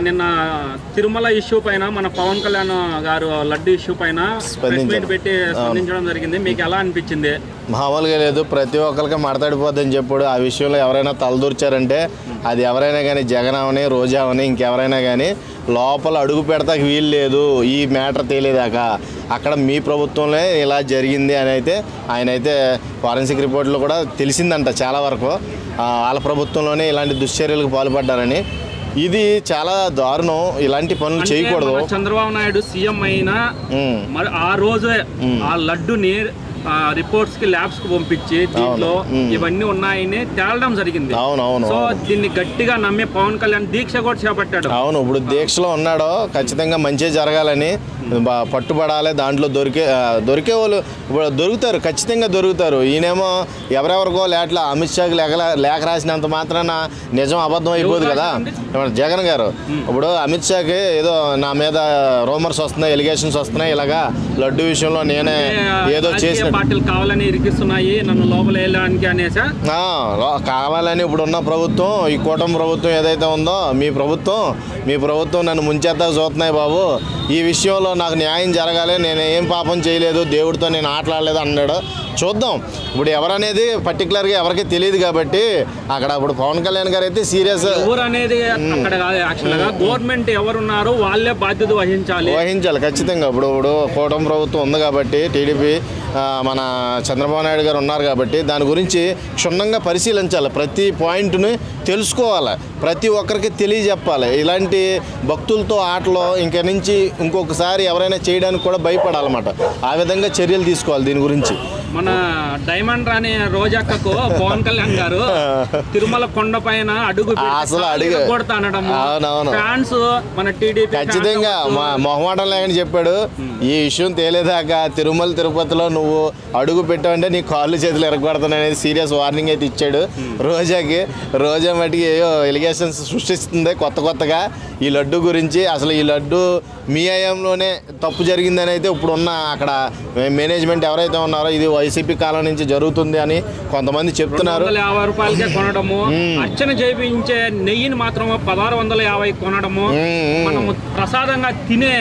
నిన్న తిరుమల ఇష్యూ పైన మన పవన్ కళ్యాణ్ గారు లడ్డు ఇష్యూ పైన పెట్టి స్పందించడం జరిగింది. మీకు ఎలా అనిపించింది? మామూలుగా లేదు, ప్రతి ఒక్కరికి మడతడిపోద్దని చెప్పుడు. ఆ విషయంలో ఎవరైనా తలదూర్చారంటే అది ఎవరైనా కానీ జగన్ అవని రోజా అవని ఇంకెవరైనా కానీ లోపల అడుగు పెడతాకి వీలు లేదు. ఈ మ్యాటర్ తేలేదాకా అక్కడ మీ ప్రభుత్వంలో ఇలా జరిగింది అని అయితే ఆయన అయితే ఫారెన్సిక్ రిపోర్ట్లో కూడా తెలిసిందంట చాలా వరకు వాళ్ళ ప్రభుత్వంలోనే ఇలాంటి దుశ్చర్యలకు పాల్పడ్డారని. ఇది చాలా దారుణం, ఇలాంటి పనులు చేయకూడదు. చంద్రబాబు నాయుడు సీఎం అయినా మరి ఆ రోజే ఆ లడ్డుని రిపోర్ట్స్ కి ల్యాబ్స్ కి పంపించి దీంట్లో ఇవన్నీ ఉన్నాయని తేలడం జరిగింది. అవునవును. సో దీన్ని గట్టిగా నమ్మి పవన్ కళ్యాణ్ దీక్ష కూడా చేపట్టాడు. అవును, ఇప్పుడు దీక్షలో ఉన్నాడో ఖచ్చితంగా మంచి జరగాలని పట్టుబడాలి. దాంట్లో దొరికే వాళ్ళు ఇప్పుడు దొరుకుతారు, ఖచ్చితంగా దొరుకుతారు. ఈయనేమో ఎవరెవరికో లేట్లా అమిత్ షాకి లేఖ రాసినంత మాత్రాన నిజం అబద్ధం అయిపోదు కదా. జగన్ గారు ఇప్పుడు అమిత్ షాకి ఏదో నా మీద రూమర్స్ వస్తున్నాయి, ఎలిగేషన్స్ వస్తున్నాయి, ఇలాగా లడ్డు విషయంలో నేనే ఏదో చేసిన పార్టీలు కావాలని ఇరికిస్తున్నాయి నన్ను లోపల వేయడానికి అనేసా కావాలని ఇప్పుడున్న ప్రభుత్వం, ఈ కూటమి ప్రభుత్వం ఏదైతే ఉందో మీ ప్రభుత్వం నన్ను ముంచేద్దాకు చూస్తున్నాయి బాబు. ఈ విషయంలో నాకు న్యాయం జరగాలి, నేను ఏం పాపం చేయలేదు, దేవుడితో నేను ఆటలాడలేదు అన్నాడు. చూద్దాం ఇప్పుడు ఎవరనేది పర్టికులర్గా ఎవరికి తెలియదు కాబట్టి అక్కడ ఇప్పుడు పవన్ కళ్యాణ్ గారు అయితే సీరియస్. ఎవరు అనేది అక్కడ కాదు, యాక్చువల్గా గవర్నమెంట్ ఎవరున్నారో వాళ్ళే బాధ్యత వహించాలి ఖచ్చితంగా. ఇప్పుడు కూటమి ప్రభుత్వం ఉంది కాబట్టి టీడీపీ మన చంద్రబాబు నాయుడు గారు ఉన్నారు కాబట్టి దాని గురించి క్షుణ్ణంగా పరిశీలించాలి, ప్రతి పాయింట్ని తెలుసుకోవాలి, ప్రతి ఒక్కరికి తెలియజెప్పాలి. ఇలాంటి భక్తులతో ఆటలో నుంచి ఇంకొకసారి ఎవరైనా చేయడానికి కూడా భయపడాలన్నమాట. ఆ విధంగా చర్యలు తీసుకోవాలి దీని గురించి. మన డైమండ్ రాని రోజాక్కకు పవన్ కళ్యాణ్ గారు తిరుమల కొండ పైన అడుగు ఫ్యాన్స్ మన టీడీపీ ఖచ్చితంగా మొహమాటం లేదని చెప్పాడు. ఈ విషయం తేలేదాకా తిరుమల తిరుపతిలో నువ్వు అడుగు పెట్టావంటే నీ కాళ్ళు చేతులు ఎరగొడతాననేది సీరియస్ వార్నింగ్ అయితే ఇచ్చాడు రోజాకి. రోజా మటుకి ఏయో ఎలిగేషన్స్ సృష్టిస్తుంది కొత్తగా ఈ లడ్డు గురించి. అసలు ఈ లడ్డు మీ హయాంలోనే తప్పు జరిగిందని అయితే ఇప్పుడున్న అక్కడ మేనేజ్మెంట్ ఎవరైతే ఉన్నారో ఇది వైసీపీ కాలం నుంచి జరుగుతుంది అని కొంతమంది చెప్తున్నారు. 50 రూపాయలకే కొనడము, అర్చన చేయించే నెయ్యిని మాత్రం 1650 కొనడము, మనము ప్రసాదంగా తినే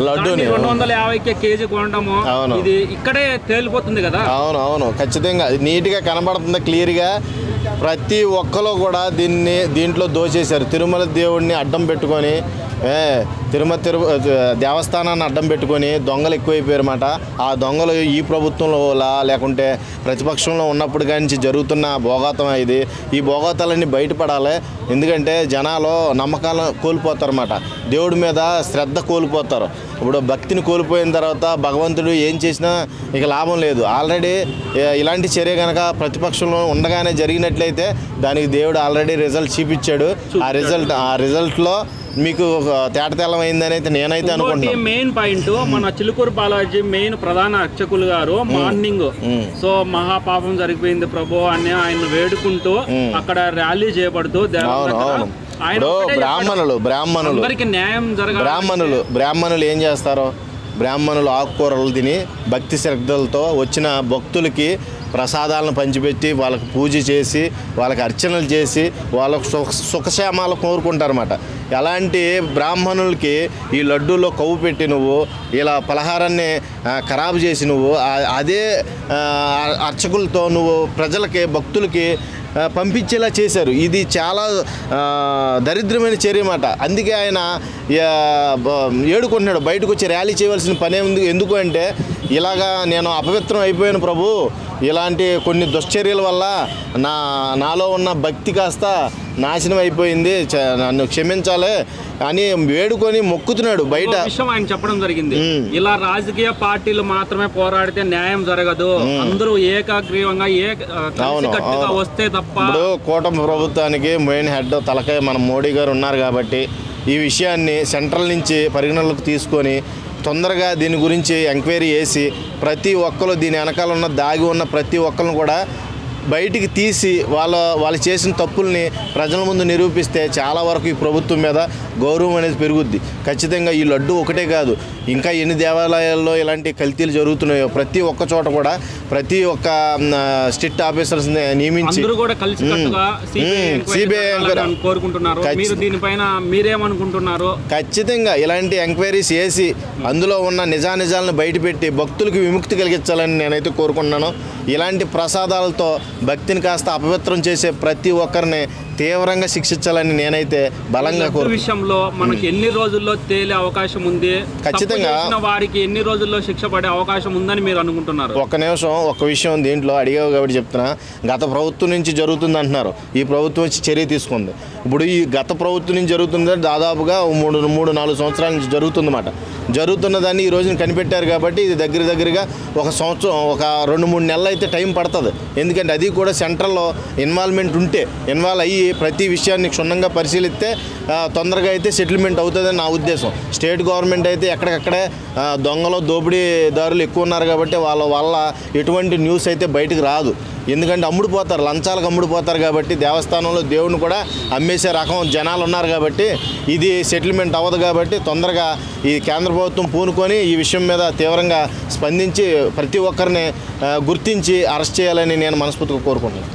లడ్డూని 250 కేజీ కొనడము, ఇది ఇక్కడే తేలిపోతుంది కదా. అవును ఖచ్చితంగా నీట్గా కనబడుతుంది క్లియర్గా. ప్రతి ఒక్కరు కూడా దీంట్లో దోచేశారు. తిరుమల దేవుడిని అడ్డం పెట్టుకొని తిరుపతి దేవస్థానాన్ని అడ్డం పెట్టుకొని దొంగలు ఎక్కువైపోయారు అన్నమాట. ఆ దొంగలు ఈ ప్రభుత్వంలో లేకుంటే ప్రతిపక్షంలో ఉన్నప్పుడు కానీ జరుగుతున్న భోగాతం ఇది. ఈ భోగాతాలన్నీ బయటపడాలి. ఎందుకంటే జనాలు నమ్మకాలు కోల్పోతారన్నమాట, దేవుడి మీద శ్రద్ధ కోల్పోతారు. ఇప్పుడు భక్తిని కోల్పోయిన తర్వాత భగవంతుడు ఏం చేసినా ఇక లాభం లేదు. ఆల్రెడీ ఇలాంటి చర్య కనుక ప్రతిపక్షంలో ఉండగానే జరిగినట్లయితే దానికి దేవుడు ఆల్రెడీ రిజల్ట్ చూపించాడు. ఆ రిజల్ట్లో మీకు తేటతెల్లం అయిందని అయితే నేనైతే అనుకుంటున్నాను. మెయిన్ పాయింట్ మన చిలుకూరు బాలాజీ మెయిన్ ప్రధాన అర్చకులు గారు మార్నింగ్ సో మహాపాపం జరిగిపోయింది ప్రభు అని ఆయన వేడుకుంటూ అక్కడ ర్యాలీ చేయబడుతూ బ్రాహ్మణులు ఏం చేస్తారో, బ్రాహ్మణులు ఆకుకూరలు తిని భక్తి శ్రద్ధలతో వచ్చిన భక్తులకి ప్రసాదాలను పంచిపెట్టి వాళ్ళకి పూజ చేసి వాళ్ళకి అర్చనలు చేసి వాళ్ళకు సుఖక్షేమాలు కోరుకుంటారన్నమాట. అలాంటి బ్రాహ్మణులకి ఈ లడ్డూలో కొవ్వు పెట్టి నువ్వు ఇలా పలహారాన్ని ఖరాబు చేసి నువ్వు అదే అర్చకులతో నువ్వు ప్రజలకి భక్తులకి పంపించేలా చేశారు. ఇది చాలా దరిద్రమైన చర్య అన్నమాట. అందుకే ఆయన ఏడుకుంటున్నాడు, బయటకు వచ్చి ర్యాలీ చేయవలసిన పనే ఉంది. ఎందుకు అంటే ఇలాగా నేను అపవిత్రం అయిపోయాను ప్రభు, ఇలాంటి కొన్ని దుశ్చర్యల వల్ల నాలో ఉన్న భక్తి కాస్త నాశనం అయిపోయింది, నన్ను క్షమించాలి అని వేడుకొని మొక్కుతున్నాడు. బయట విషయం ఆయన చెప్పడం జరిగింది, ఇలా రాజకీయ పార్టీలు మాత్రమే పోరాడితే న్యాయం జరగదు, అందరూ ఏకాగ్రీవంగా వస్తే తప్ప. ఇప్పుడు కూటమి ప్రభుత్వానికి మెయిన్ హెడ్ తలకాయ మన మోడీ గారు ఉన్నారు కాబట్టి ఈ విషయాన్ని సెంట్రల్ నుంచి పరిగణనలోకి తీసుకొని తొందరగా దీని గురించి ఎంక్వైరీ చేసి ప్రతి ఒక్కరు దీని వెనకాల ఉన్న దాగి ఉన్న ప్రతి ఒక్కరిని కూడా బయటికి తీసి వాళ్ళు చేసిన తప్పుల్ని ప్రజల ముందు నిరూపిస్తే చాలా వరకు ఈ ప్రభుత్వం మీద గౌరవం అనేది పెరుగుద్ది. ఖచ్చితంగా ఈ లడ్డు ఒకటే కాదు, ఇంకా ఎన్ని దేవాలయాల్లో ఇలాంటి కల్తీలు జరుగుతున్నాయో ప్రతి ఒక్క చోట కూడా ప్రతి ఒక్క స్ట్రిక్ట్ ఆఫీసర్స్ నియమించి ఖచ్చితంగా ఇలాంటి ఎంక్వైరీస్ చేసి అందులో ఉన్న నిజానిజాలను బయటపెట్టి భక్తులకు విముక్తి కలిగించాలని నేనైతే కోరుకుంటున్నాను. ఇలాంటి ప్రసాదాలతో భక్తిని కాస్త అపవిత్రం చేసే ప్రతి ఒక్కరిని తీవ్రంగా శిక్షించాలని నేనైతే బలంగా విషయంలో మనకి ఎన్ని రోజుల్లో తేలే అవకాశం ఉంది, ఖచ్చితంగా వారికి ఎన్ని రోజుల్లో శిక్ష పడే అవకాశం ఉందని మీరు అనుకుంటున్నారు? ఒక్క నిమిషం, ఒక్క విషయం దీంట్లో అడిగావు కాబట్టి చెప్తున్నా. గత ప్రభుత్వం నుంచి జరుగుతుంది అంటున్నారు, ఈ ప్రభుత్వం వచ్చి చర్య తీసుకుంది. ఇప్పుడు ఈ గత ప్రభుత్వం నుంచి జరుగుతుంది దాదాపుగా 3-4 సంవత్సరాల నుంచి జరుగుతుందన్నమాట. జరుగుతున్న దాన్ని ఈ రోజున కనిపెట్టారు కాబట్టి ఇది దగ్గరగా ఒక సంవత్సరం, ఒక 2-3 నెలలు అయితే టైం పడుతుంది. ఎందుకంటే అది కూడా సెంట్రల్లో ఇన్వాల్వ్మెంట్ ఉంటే, ఇన్వాల్వ్ అయ్యి ప్రతి విషయాన్ని క్షుణ్ణంగా పరిశీలిస్తే తొందరగా అయితే సెటిల్మెంట్ అవుతుందని నా ఉద్దేశం. స్టేట్ గవర్నమెంట్ అయితే ఎక్కడికక్కడే దొంగలు దోపిడీదారులు ఎక్కువ ఉన్నారు కాబట్టి వాళ్ళ వల్ల ఎటువంటి న్యూస్ అయితే బయటకు రాదు. ఎందుకంటే అమ్ముడుపోతారు, లంచాలకు అమ్ముడుపోతారు కాబట్టి దేవస్థానంలో దేవుని కూడా అమ్మేసే రకం జనాలు ఉన్నారు కాబట్టి ఇది సెటిల్మెంట్ అవ్వదు. కాబట్టి తొందరగా ఈ కేంద్ర ప్రభుత్వం పూనుకొని ఈ విషయం మీద తీవ్రంగా స్పందించి ప్రతి ఒక్కరిని గుర్తించి అరెస్ట్ చేయాలని నేను మనస్ఫూర్తిగా కోరుకుంటున్నాను.